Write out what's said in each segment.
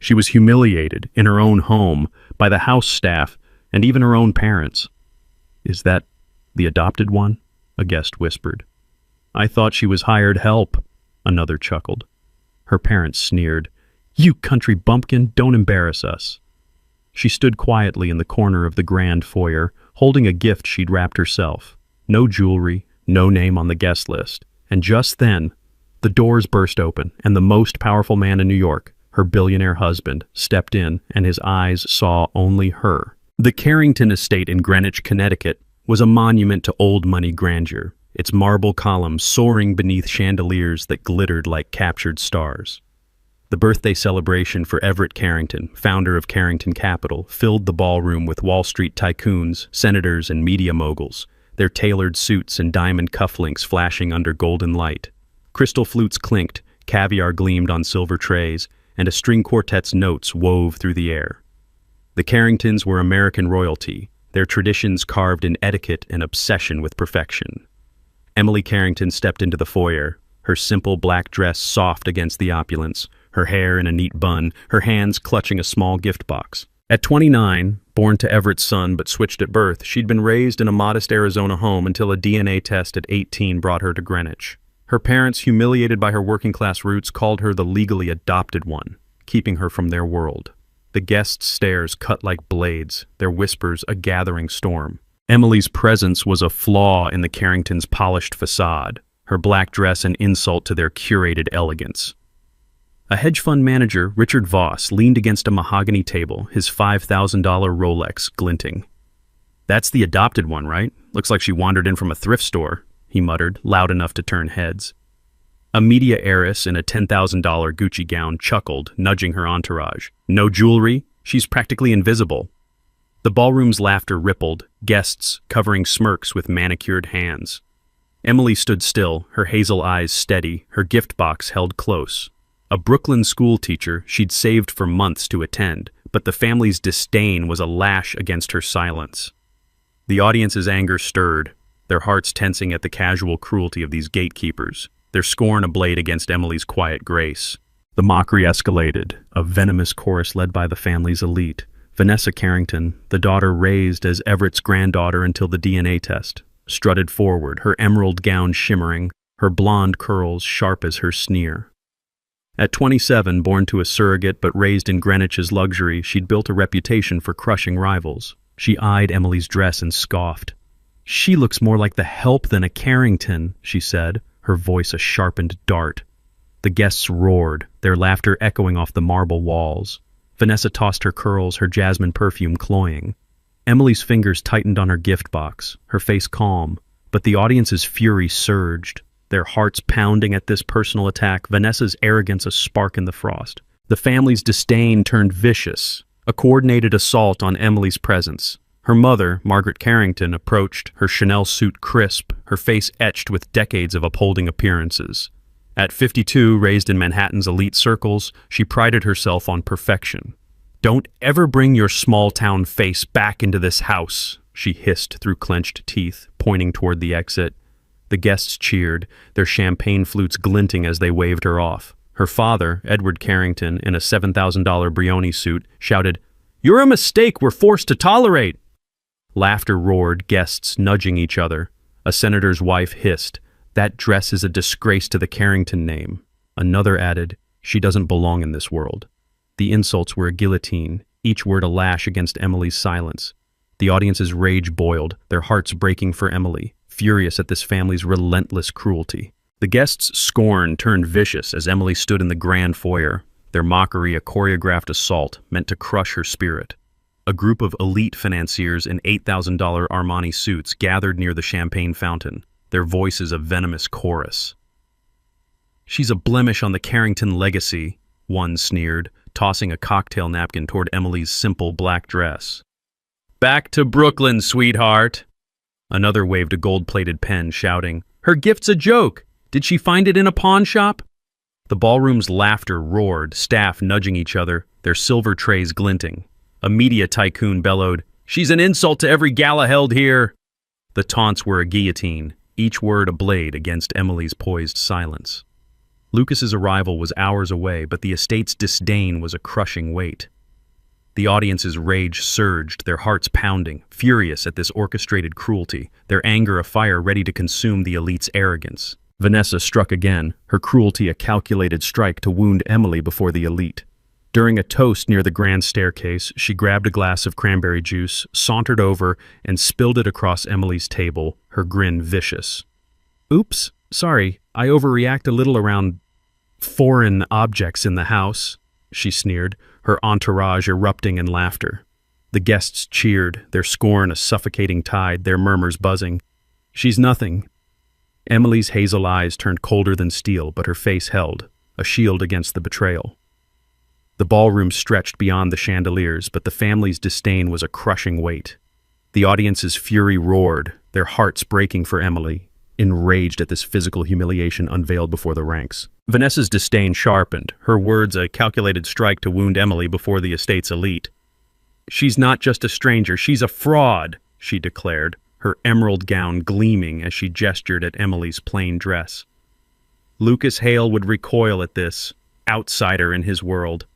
She was humiliated in her own home, by the house staff, and even her own parents. "Is that the adopted one?" a guest whispered. "I thought she was hired help," another chuckled. Her parents sneered. "You country bumpkin, don't embarrass us." She stood quietly in the corner of the grand foyer, holding a gift she'd wrapped herself. No jewelry, no name on the guest list. And just then, the doors burst open, and the most powerful man in New York, her billionaire husband, stepped in, and his eyes saw only her. The Carrington estate in Greenwich, Connecticut, was a monument to old money grandeur, its marble columns soaring beneath chandeliers that glittered like captured stars. The birthday celebration for Everett Carrington, founder of Carrington Capital, filled the ballroom with Wall Street tycoons, senators, and media moguls, their tailored suits and diamond cufflinks flashing under golden light. Crystal flutes clinked, caviar gleamed on silver trays, and a string quartet's notes wove through the air. The Carringtons were American royalty, their traditions carved in etiquette and obsession with perfection. Emily Carrington stepped into the foyer, her simple black dress soft against the opulence, her hair in a neat bun, her hands clutching a small gift box. At 29, born to Everett's son but switched at birth, she'd been raised in a modest Arizona home until a DNA test at 18 brought her to Greenwich. Her parents, humiliated by her working-class roots, called her the legally adopted one, keeping her from their world. The guests' stares cut like blades, their whispers a gathering storm. Emily's presence was a flaw in the Carringtons' polished facade, her black dress an insult to their curated elegance. A hedge fund manager, Richard Voss, leaned against a mahogany table, his $5,000 Rolex glinting. "That's the adopted one, right? Looks like she wandered in from a thrift store," he muttered, loud enough to turn heads. A media heiress in a $10,000 Gucci gown chuckled, nudging her entourage. "No jewelry? She's practically invisible." The ballroom's laughter rippled, guests covering smirks with manicured hands. Emily stood still, her hazel eyes steady, her gift box held close. A Brooklyn school teacher she'd saved for months to attend, but the family's disdain was a lash against her silence. The audience's anger stirred, their hearts tensing at the casual cruelty of these gatekeepers, their scorn ablaze against Emily's quiet grace. The mockery escalated, a venomous chorus led by the family's elite. Vanessa Carrington, the daughter raised as Everett's granddaughter until the DNA test, strutted forward, her emerald gown shimmering, her blonde curls sharp as her sneer. At 27, born to a surrogate but raised in Greenwich's luxury, she'd built a reputation for crushing rivals. She eyed Emily's dress and scoffed. "She looks more like the help than a Carrington," she said, her voice a sharpened dart. The guests roared, their laughter echoing off the marble walls. Vanessa tossed her curls, her jasmine perfume cloying. Emily's fingers tightened on her gift box, her face calm, but the audience's fury surged, their hearts pounding at this personal attack, Vanessa's arrogance a spark in the frost. The family's disdain turned vicious, a coordinated assault on Emily's presence. Her mother, Margaret Carrington, approached, her Chanel suit crisp, her face etched with decades of upholding appearances. At 52, raised in Manhattan's elite circles, she prided herself on perfection. "Don't ever bring your small-town face back into this house," she hissed through clenched teeth, pointing toward the exit. The guests cheered, their champagne flutes glinting as they waved her off. Her father, Edward Carrington, in a $7,000 Brioni suit, shouted, "You're a mistake we're forced to tolerate!" Laughter roared, guests nudging each other. A senator's wife hissed, "That dress is a disgrace to the Carrington name." Another added, "She doesn't belong in this world." The insults were a guillotine, each word a lash against Emily's silence. The audience's rage boiled, their hearts breaking for Emily, furious at this family's relentless cruelty. The guests' scorn turned vicious as Emily stood in the grand foyer, their mockery a choreographed assault meant to crush her spirit. A group of elite financiers in $8,000 Armani suits gathered near the champagne fountain, their voices a venomous chorus. "She's a blemish on the Carrington legacy," one sneered, tossing a cocktail napkin toward Emily's simple black dress. "Back to Brooklyn, sweetheart!" Another waved a gold-plated pen, shouting, "Her gift's a joke! Did she find it in a pawn shop?" The ballroom's laughter roared, staff nudging each other, their silver trays glinting. A media tycoon bellowed, "She's an insult to every gala held here!" The taunts were a guillotine, each word a blade against Emily's poised silence. Lucas's arrival was hours away, but the estate's disdain was a crushing weight. The audience's rage surged, their hearts pounding, furious at this orchestrated cruelty, their anger a fire ready to consume the elite's arrogance. Vanessa struck again, her cruelty a calculated strike to wound Emily before the elite. During a toast near the grand staircase, she grabbed a glass of cranberry juice, sauntered over, and spilled it across Emily's table, her grin vicious. "Oops, sorry, I overreact a little around foreign objects in the house," she sneered, her entourage erupting in laughter. The guests cheered, their scorn a suffocating tide, their murmurs buzzing. "She's nothing." Emily's hazel eyes turned colder than steel, but her face held, a shield against the betrayal. The ballroom stretched beyond the chandeliers, but the family's disdain was a crushing weight. The audience's fury roared, their hearts breaking for Emily, enraged at this physical humiliation unveiled before the ranks. Vanessa's disdain sharpened, her words a calculated strike to wound Emily before the estate's elite. "She's not just a stranger, she's a fraud," she declared, her emerald gown gleaming as she gestured at Emily's plain dress. Lucas Hale would recoil at this, outsider in his world.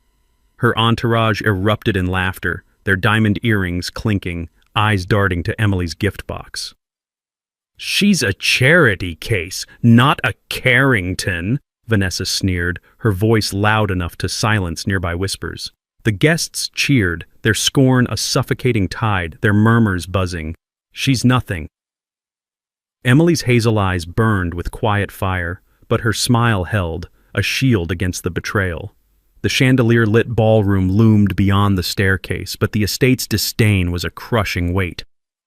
Her entourage erupted in laughter, their diamond earrings clinking, eyes darting to Emily's gift box. "She's a charity case, not a Carrington," Vanessa sneered, her voice loud enough to silence nearby whispers. The guests cheered, their scorn a suffocating tide, their murmurs buzzing. "She's nothing." Emily's hazel eyes burned with quiet fire, but her smile held, a shield against the betrayal. The chandelier-lit ballroom loomed beyond the staircase, but the estate's disdain was a crushing weight.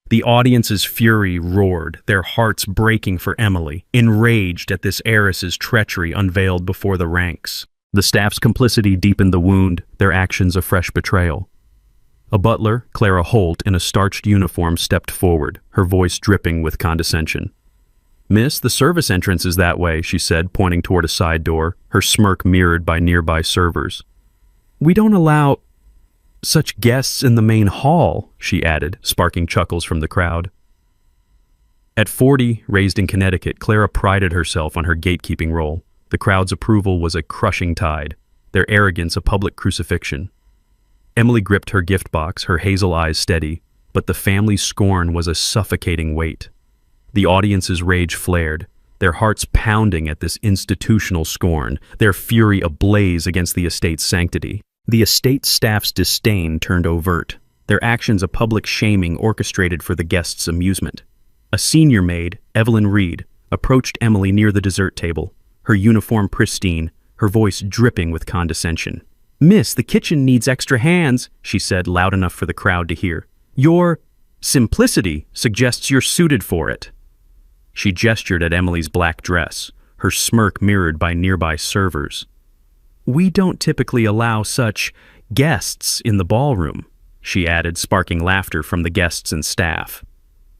The audience's fury roared, their hearts breaking for Emily, enraged at this heiress's treachery unveiled before the ranks. The staff's complicity deepened the wound, their actions a fresh betrayal. A butler, Clara Holt, in a starched uniform stepped forward, her voice dripping with condescension. "Miss, the service entrance is that way," she said, pointing toward a side door, her smirk mirrored by nearby servers. "We don't allow such guests in the main hall," she added, sparking chuckles from the crowd. At 40, raised in Connecticut, Clara prided herself on her gatekeeping role. The crowd's approval was a crushing tide, their arrogance a public crucifixion. Emily gripped her gift box, her hazel eyes steady, but the family's scorn was a suffocating weight. The audience's rage flared, their hearts pounding at this institutional scorn, their fury ablaze against the estate's sanctity. The estate staff's disdain turned overt, their actions a public shaming orchestrated for the guests' amusement. A senior maid, Evelyn Reed, approached Emily near the dessert table, her uniform pristine, her voice dripping with condescension. "Miss, the kitchen needs extra hands," she said, loud enough for the crowd to hear. "Your simplicity suggests you're suited for it." She gestured at Emily's black dress, her smirk mirrored by nearby servers. "We don't typically allow such guests in the ballroom," she added, sparking laughter from the guests and staff.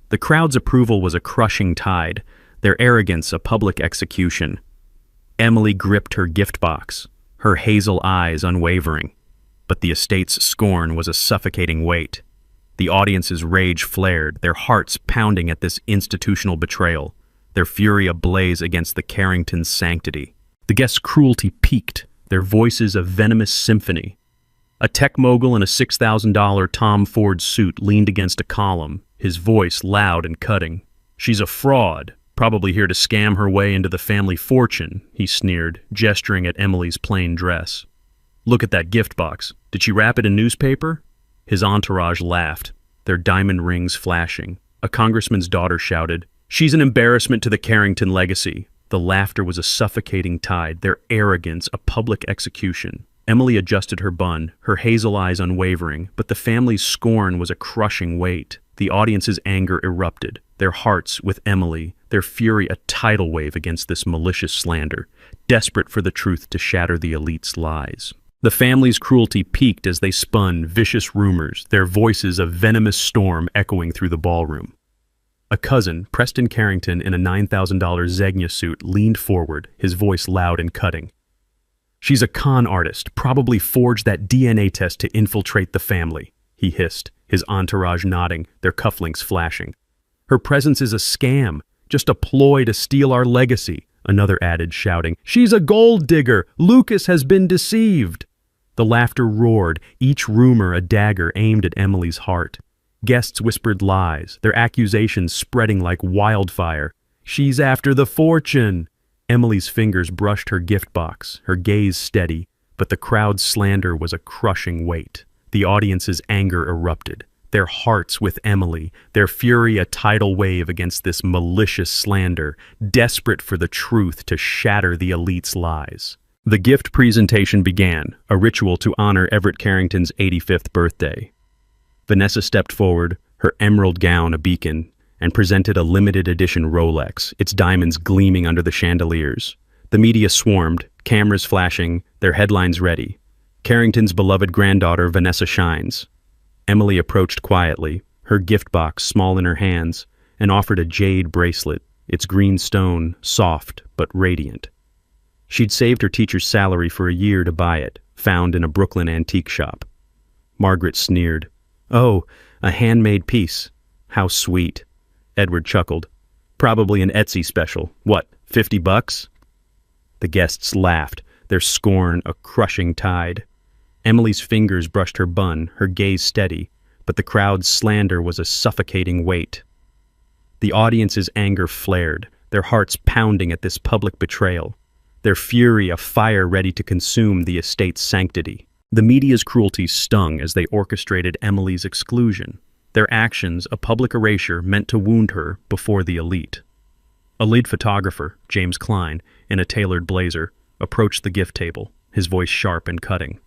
The crowd's approval was a crushing tide, their arrogance a public execution. Emily gripped her gift box, her hazel eyes unwavering, but the estate's scorn was a suffocating weight. The audience's rage flared, their hearts pounding at this institutional betrayal, their fury ablaze against the Carrington's sanctity. The guests' cruelty peaked, their voices a venomous symphony. A tech mogul in a $6,000 Tom Ford suit leaned against a column, his voice loud and cutting. "She's a fraud, probably here to scam her way into the family fortune," he sneered, gesturing at Emily's plain dress. "Look at that gift box. Did she wrap it in newspaper?" His entourage laughed, their diamond rings flashing. A congressman's daughter shouted, "She's an embarrassment to the Carrington legacy." The laughter was a suffocating tide, their arrogance a public execution. Emily adjusted her bun, her hazel eyes unwavering, but the family's scorn was a crushing weight. The audience's anger erupted, their hearts with Emily, their fury a tidal wave against this malicious slander, desperate for the truth to shatter the elite's lies. The family's cruelty peaked as they spun vicious rumors, their voices a venomous storm echoing through the ballroom. A cousin, Preston Carrington, in a $9,000 Zegna suit, leaned forward, his voice loud and cutting. "She's a con artist, probably forged that DNA test to infiltrate the family," he hissed, his entourage nodding, their cufflinks flashing. "Her presence is a scam, just a ploy to steal our legacy, Another added, shouting, "She's a gold digger! Lucas has been deceived!" The laughter roared, each rumor a dagger aimed at Emily's heart. Guests whispered lies, their accusations spreading like wildfire. "She's after the fortune!" Emily's fingers brushed her gift box, her gaze steady, but the crowd's slander was a crushing weight. The audience's anger erupted, their hearts with Emily, their fury a tidal wave against this malicious slander, desperate for the truth to shatter the elite's lies. The gift presentation began, a ritual to honor Everett Carrington's 85th birthday. Vanessa stepped forward, her emerald gown a beacon, and presented a limited edition Rolex, its diamonds gleaming under the chandeliers. The media swarmed, cameras flashing, their headlines ready. Carrington's beloved granddaughter Vanessa shines. Emily approached quietly, her gift box small in her hands, and offered a jade bracelet, its green stone soft but radiant. She'd saved her teacher's salary for a year to buy it, found in a Brooklyn antique shop. Margaret sneered. "Oh, a handmade piece. How sweet." Edward chuckled. "Probably an Etsy special. What, $50?" The guests laughed, their scorn a crushing tide. Emily's fingers brushed her bun, her gaze steady, but the crowd's slander was a suffocating weight. The audience's anger flared, their hearts pounding at this public betrayal, their fury a fire ready to consume the estate's sanctity. The media's cruelty stung as they orchestrated Emily's exclusion, their actions a public erasure meant to wound her before the elite. A lead photographer, James Klein, in a tailored blazer, approached the gift table, his voice sharp and cutting.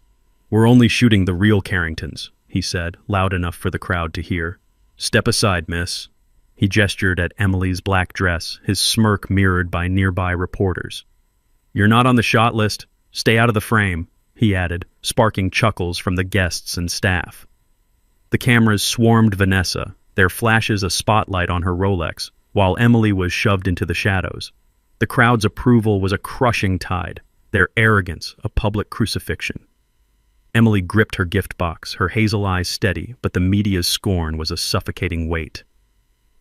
"We're only shooting the real Carringtons," he said, loud enough for the crowd to hear. "Step aside, miss." He gestured at Emily's black dress, his smirk mirrored by nearby reporters. "You're not on the shot list. Stay out of the frame," he added, sparking chuckles from the guests and staff. The cameras swarmed Vanessa, their flashes a spotlight on her Rolex, while Emily was shoved into the shadows. The crowd's approval was a crushing tide, their arrogance a public crucifixion. Emily gripped her gift box, her hazel eyes steady, but the media's scorn was a suffocating weight.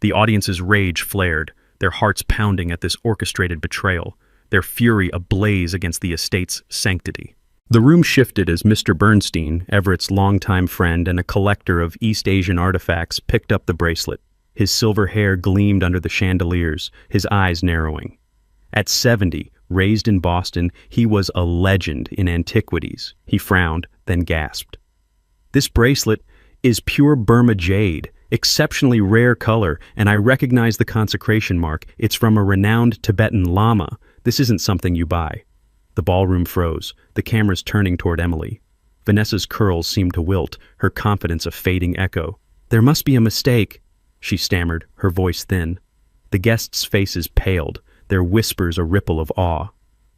The audience's rage flared, their hearts pounding at this orchestrated betrayal, their fury ablaze against the estate's sanctity. The room shifted as Mr. Bernstein, Everett's longtime friend and a collector of East Asian artifacts, picked up the bracelet. His silver hair gleamed under the chandeliers, his eyes narrowing. At 70, raised in Boston, he was a legend in antiquities. He frowned, then gasped. "This bracelet is pure Burma jade, exceptionally rare color, and I recognize the consecration mark. It's from a renowned Tibetan lama. This isn't something you buy." The ballroom froze, the cameras turning toward Emily. Vanessa's curls seemed to wilt, her confidence a fading echo. "There must be a mistake," she stammered, her voice thin. The guests' faces paled, their whispers a ripple of awe.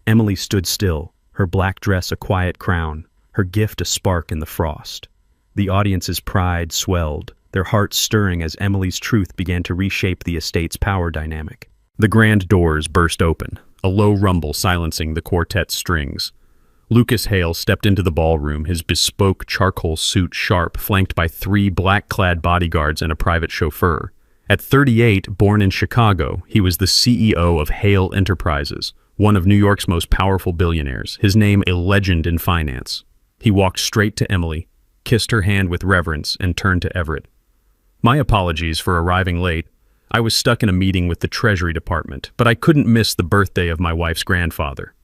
Emily stood still, her black dress a quiet crown, her gift a spark in the frost. The audience's pride swelled, their hearts stirring as Emily's truth began to reshape the estate's power dynamic. The grand doors burst open, a low rumble silencing the quartet's strings. Lucas Hale stepped into the ballroom, his bespoke charcoal suit sharp, flanked by 3 black-clad bodyguards and a private chauffeur. At 38, born in Chicago, he was the CEO of Hale Enterprises, one of New York's most powerful billionaires, his name a legend in finance. He walked straight to Emily, kissed her hand with reverence, and turned to Everett. "My apologies for arriving late. I was stuck in a meeting with the Treasury Department, but I couldn't miss the birthday of my wife's grandfather."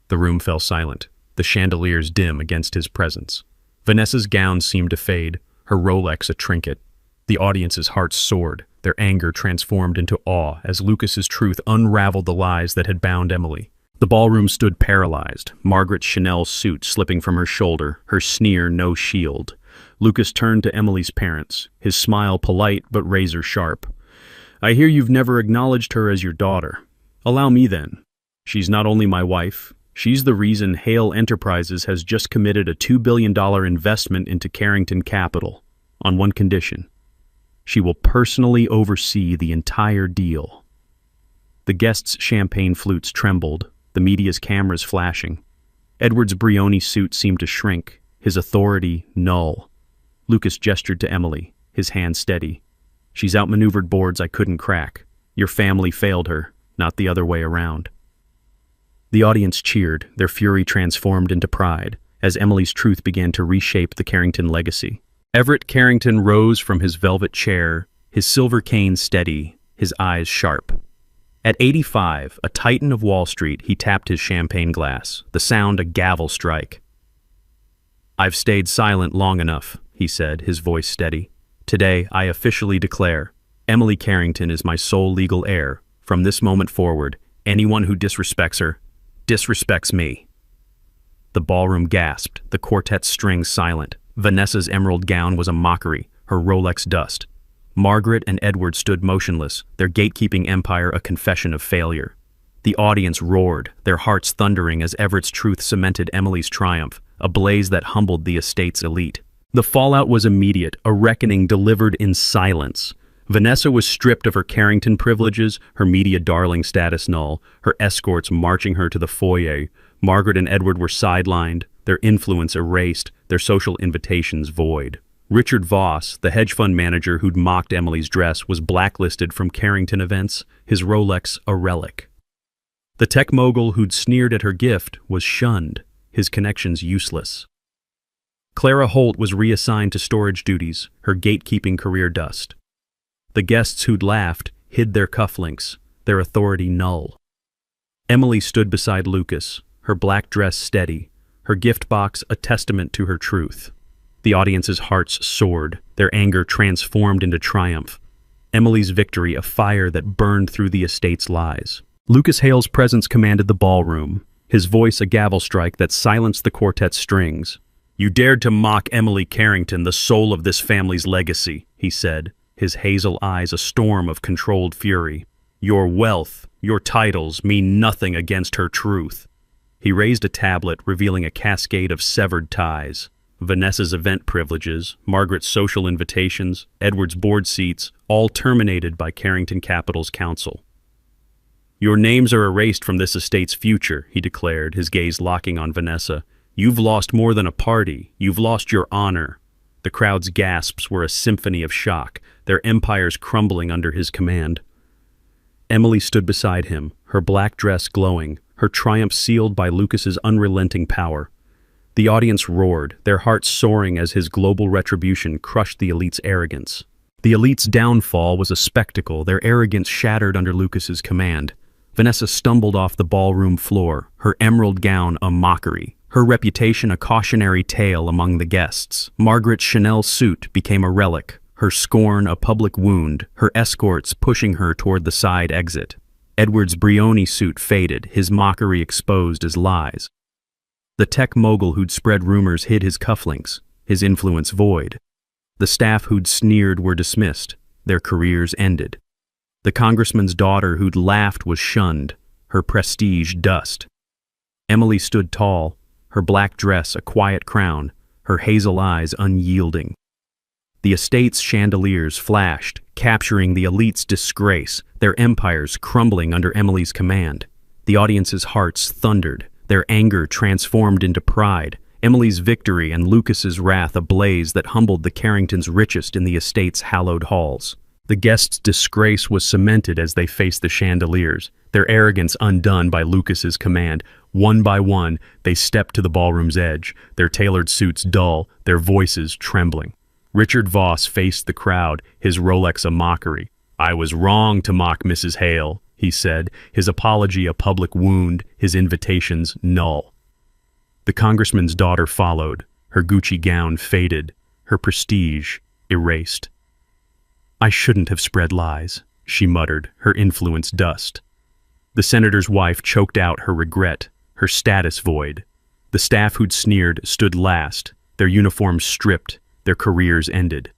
The room fell silent, the chandeliers dim against his presence. Vanessa's gown seemed to fade, her Rolex a trinket. The audience's hearts soared, their anger transformed into awe as Lucas's truth unraveled the lies that had bound Emily. The ballroom stood paralyzed, Margaret's Chanel suit slipping from her shoulder, her sneer no shield. Lucas turned to Emily's parents, his smile polite but razor sharp. "I hear you've never acknowledged her as your daughter. Allow me then. She's not only my wife, she's the reason Hale Enterprises has just committed a $2 billion investment into Carrington Capital, on one condition. She will personally oversee the entire deal." The guests' champagne flutes trembled, the media's cameras flashing. Edward's Brioni suit seemed to shrink, his authority null. Lucas gestured to Emily, his hand steady. "She's outmaneuvered boards I couldn't crack. Your family failed her, not the other way around." The audience cheered, their fury transformed into pride, as Emily's truth began to reshape the Carrington legacy. Everett Carrington rose from his velvet chair, his silver cane steady, his eyes sharp. At 85, a titan of Wall Street, he tapped his champagne glass, the sound a gavel strike. "I've stayed silent long enough," he said, his voice steady. "Today, I officially declare, Emily Carrington is my sole legal heir. From this moment forward, anyone who disrespects her, disrespects me." The ballroom gasped, the quartet's strings silent. Vanessa's emerald gown was a mockery, her Rolex dust. Margaret and Edward stood motionless, their gatekeeping empire a confession of failure. The audience roared, their hearts thundering as Everett's truth cemented Emily's triumph, a blaze that humbled the estate's elite. The fallout was immediate, a reckoning delivered in silence. Vanessa was stripped of her Carrington privileges, her media darling status null, her escorts marching her to the foyer. Margaret and Edward were sidelined, their influence erased, their social invitations void. Richard Voss, the hedge fund manager who'd mocked Emily's dress, was blacklisted from Carrington events, his Rolex a relic. The tech mogul who'd sneered at her gift was shunned, his connections useless. Clara Holt was reassigned to storage duties, her gatekeeping career dust. The guests who'd laughed hid their cufflinks, their authority null. Emily stood beside Lucas, her black dress steady, her gift box a testament to her truth. The audience's hearts soared, their anger transformed into triumph. Emily's victory a fire that burned through the estate's lies. Lucas Hale's presence commanded the ballroom, his voice a gavel strike that silenced the quartet's strings. "You dared to mock Emily Carrington, the soul of this family's legacy," he said, his hazel eyes a storm of controlled fury. "Your wealth, your titles mean nothing against her truth." He raised a tablet, revealing a cascade of severed ties. Vanessa's event privileges, Margaret's social invitations, Edward's board seats, all terminated by Carrington Capital's council. "Your names are erased from this estate's future," he declared, his gaze locking on Vanessa. "You've lost more than a party. You've lost your honor." The crowd's gasps were a symphony of shock, their empires crumbling under his command. Emily stood beside him, her black dress glowing, her triumph sealed by Lucas's unrelenting power. The audience roared, their hearts soaring as his global retribution crushed the elite's arrogance. The elite's downfall was a spectacle, their arrogance shattered under Lucas's command. Vanessa stumbled off the ballroom floor, her emerald gown a mockery, her reputation a cautionary tale among the guests. Margaret's Chanel suit became a relic, her scorn a public wound, her escorts pushing her toward the side exit. Edward's Brioni suit faded, his mockery exposed as lies. The tech mogul who'd spread rumors hid his cufflinks, his influence void. The staff who'd sneered were dismissed, their careers ended. The congressman's daughter who'd laughed was shunned, her prestige dust. Emily stood tall, her black dress a quiet crown, her hazel eyes unyielding. The estate's chandeliers flashed, capturing the elite's disgrace, their empires crumbling under Emily's command. The audience's hearts thundered, their anger transformed into pride, Emily's victory and Lucas's wrath a blaze that humbled the Carringtons' richest in the estate's hallowed halls. The guests' disgrace was cemented as they faced the chandeliers, their arrogance undone by Lucas's command. One by one, they stepped to the ballroom's edge, their tailored suits dull, their voices trembling. Richard Voss faced the crowd, his Rolex a mockery. "I was wrong to mock Mrs. Hale," he said, his apology a public wound, his invitations null. The congressman's daughter followed, her Gucci gown faded, her prestige erased. "I shouldn't have spread lies," she muttered, her influence dust. The senator's wife choked out her regret, her status void. The staff who'd sneered stood last, their uniforms stripped, their careers ended.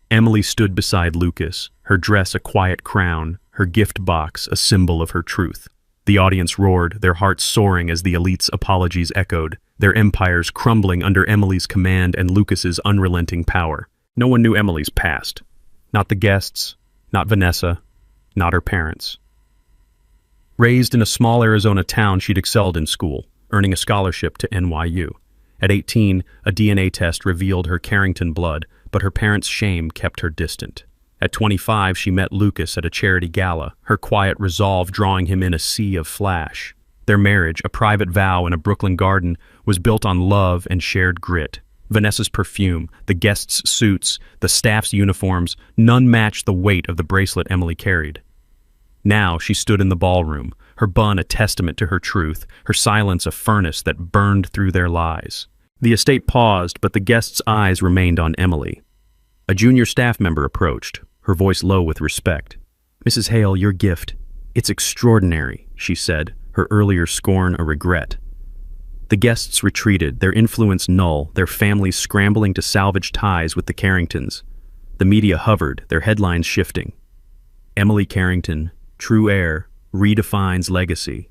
Emily stood beside Lucas, her dress a quiet crown, her gift box a symbol of her truth. The audience roared, their hearts soaring as the elite's apologies echoed, their empires crumbling under Emily's command and Lucas's unrelenting power. No one knew Emily's past. Not the guests, not Vanessa, not her parents. Raised in a small Arizona town, she'd excelled in school, earning a scholarship to NYU. At 18, a DNA test revealed her Carrington blood, but her parents' shame kept her distant. At 25, she met Lucas at a charity gala, her quiet resolve drawing him in a sea of flash. Their marriage, a private vow in a Brooklyn garden, was built on love and shared grit. Vanessa's perfume, the guests' suits, the staff's uniforms, none matched the weight of the bracelet Emily carried. Now she stood in the ballroom, her bun a testament to her truth, her silence a furnace that burned through their lies. The estate paused, but the guests' eyes remained on Emily. A junior staff member approached, her voice low with respect. "Mrs. Hale, your gift. It's extraordinary," she said, her earlier scorn a regret. The guests retreated, their influence null, their families scrambling to salvage ties with the Carringtons. The media hovered, their headlines shifting. Emily Carrington, true heir, redefines legacy.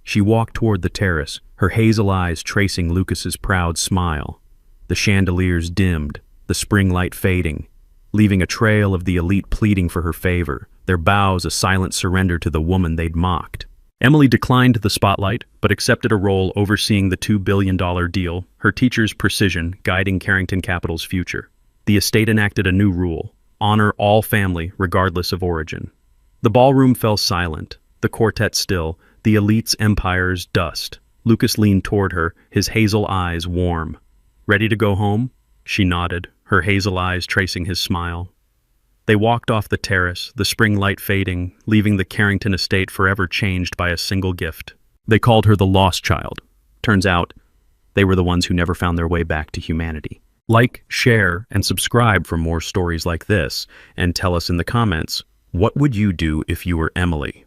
She walked toward the terrace, her hazel eyes tracing Lucas's proud smile. The chandeliers dimmed, the spring light fading, leaving a trail of the elite pleading for her favor, their bows a silent surrender to the woman they'd mocked. Emily declined the spotlight, but accepted a role overseeing the $2 billion deal, her teacher's precision guiding Carrington Capital's future. The estate enacted a new rule: honor all family, regardless of origin. The ballroom fell silent, the quartet still, the elite's empires dust. Lucas leaned toward her, his hazel eyes warm. "Ready to go home?" She nodded, her hazel eyes tracing his smile. They walked off the terrace, the spring light fading, leaving the Carrington estate forever changed by a single gift. They called her the lost child. Turns out, they were the ones who never found their way back to humanity. Like, share, and subscribe for more stories like this, and tell us in the comments, what would you do if you were Emily?